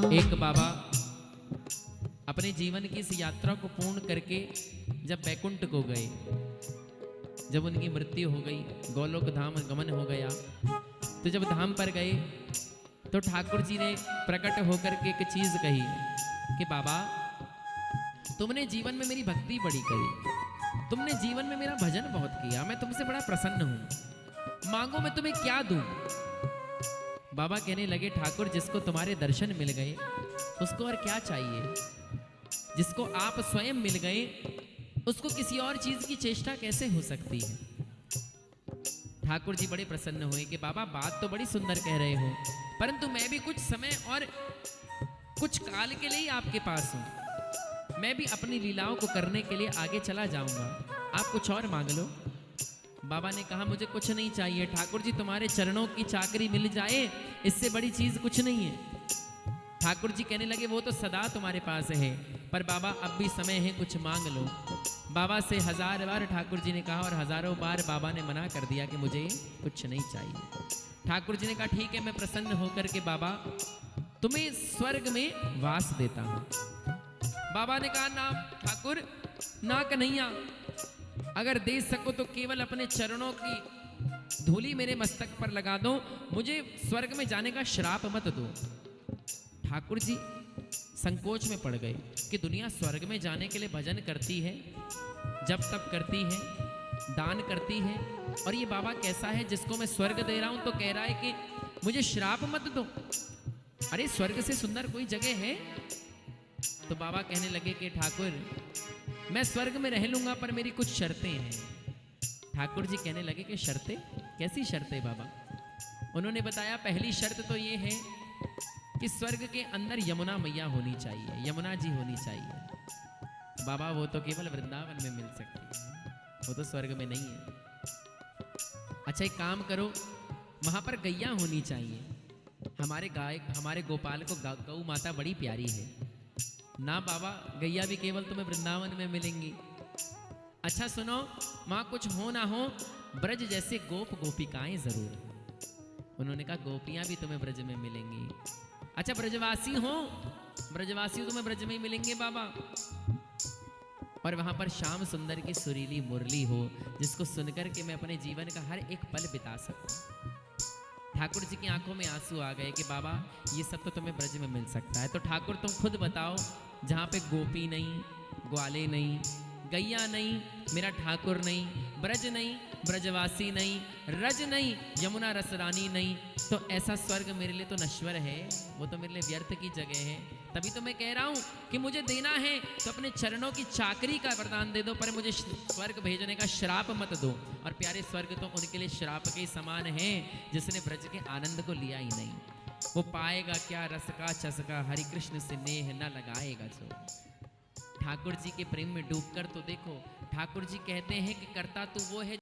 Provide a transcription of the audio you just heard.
एक बाबा अपने जीवन की इस यात्रा को पूर्ण करके जब बैकुंठ को गए, जब उनकी मृत्यु हो गई, गोलोक धाम गमन हो गया, तो जब धाम पर गए तो ठाकुर जी ने प्रकट होकर के एक चीज कही कि बाबा, तुमने जीवन में मेरी भक्ति बड़ी करी, तुमने जीवन में मेरा भजन बहुत किया, मैं तुमसे बड़ा प्रसन्न हूं, मांगो मैं तुम्हें क्या दूं। बाबा कहने लगे, ठाकुर जिसको तुम्हारे दर्शन मिल गए उसको और क्या चाहिए, जिसको आप स्वयं मिल गए उसको किसी और चीज की चेष्टा कैसे हो सकती है। ठाकुर जी बड़े प्रसन्न हुए कि बाबा बात तो बड़ी सुंदर कह रहे हो, परंतु मैं भी कुछ समय और कुछ काल के लिए ही आपके पास हूं, मैं भी अपनी लीलाओं को करने के लिए आगे चला जाऊंगा, आप कुछ और मांग लो। बाबा ने कहा, मुझे कुछ नहीं चाहिए ठाकुर जी, तुम्हारे चरणों की चाकरी मिल जाए इससे बड़ी चीज कुछ नहीं है। ठाकुर जी कहने लगे, वो तो सदा तुम्हारे पास है, पर बाबा अब भी समय है, कुछ मांग लो। बाबा से 1000 बार ठाकुर जी ने कहा और हजारों बार बाबा ने मना कर दिया कि मुझे कुछ नहीं चाहिए। ठाकुर जी ने कहा, ठीक है, मैं प्रसन्न होकर के बाबा तुम्हें स्वर्ग में वास देता हूं। बाबा ने कहा, ना ठाकुर, ना कन्हैया, अगर दे सको तो केवल अपने चरणों की धूली मेरे मस्तक पर लगा दो, मुझे स्वर्ग में जाने का श्राप मत दो। ठाकुर जी संकोच में पड़ गए कि दुनिया स्वर्ग में जाने के लिए भजन करती है, जब तब करती है, दान करती है, और ये बाबा कैसा है जिसको मैं स्वर्ग दे रहा हूं तो कह रहा है कि मुझे श्राप मत दो। अरे स्वर्ग से सुंदर कोई जगह है? तो बाबा कहने लगे कि ठाकुर, मैं स्वर्ग में रह लूंगा पर मेरी कुछ शर्तें हैं। ठाकुर जी कहने लगे कि शर्तें? कैसी शर्तें बाबा? उन्होंने बताया, पहली शर्त तो ये है कि स्वर्ग के अंदर यमुना मैया होनी चाहिए, यमुना जी होनी चाहिए। बाबा, वो तो केवल वृंदावन में मिल सकती है, वो तो स्वर्ग में नहीं है। अच्छा एक काम करो, वहां पर गैया होनी चाहिए, हमारे गाय, हमारे गोपाल को गौ माता बड़ी प्यारी है। ना बाबा, गैया भी केवल तुम्हें वृंदावन में मिलेंगी। अच्छा सुनो, वहां कुछ हो ना हो, ब्रज जैसे गोप गोपिकाएं जरूर। उन्होंने कहा, गोपियां भी तुम्हें ब्रज में मिलेंगी। अच्छा ब्रजवासी हो, ब्रजवासी तुम्हें ब्रज में ही मिलेंगे बाबा। और वहां पर श्याम सुंदर की सुरीली मुरली हो, जिसको सुनकर के मैं अपने जीवन का हर एक पल बिता सकूं। ठाकुर जी की आंखों में आंसू आ गए कि बाबा, ये सब तो तुम्हें ब्रज में मिल सकता है, तो ठाकुर तुम खुद बताओ, जहाँ पे गोपी नहीं, ग्वाले नहीं, गैया नहीं, मेरा ठाकुर नहीं, ब्रज नहीं, ब्रजवासी नहीं, रज नहीं, यमुना रसरानी नहीं, तो ऐसा स्वर्ग मेरे लिए तो नश्वर है, वो तो मेरे लिए व्यर्थ की जगह है। तभी तो मैं कह रहा हूँ कि मुझे देना है तो अपने चरणों की चाकरी का वरदान दे दो, पर मुझे स्वर्ग भेजने का श्राप मत दो। और प्यारे, स्वर्ग तो उनके लिए श्राप के समान है जिसने ब्रज के आनंद को लिया ही नहीं। वो पाएगा क्या रस का चसका, हरि कृष्ण से नेह न लगाएगा जो। ठाकुर जी के प्रेम में डूबकर तो देखो, ठाकुर जी कहते हैं कि करता तू वो है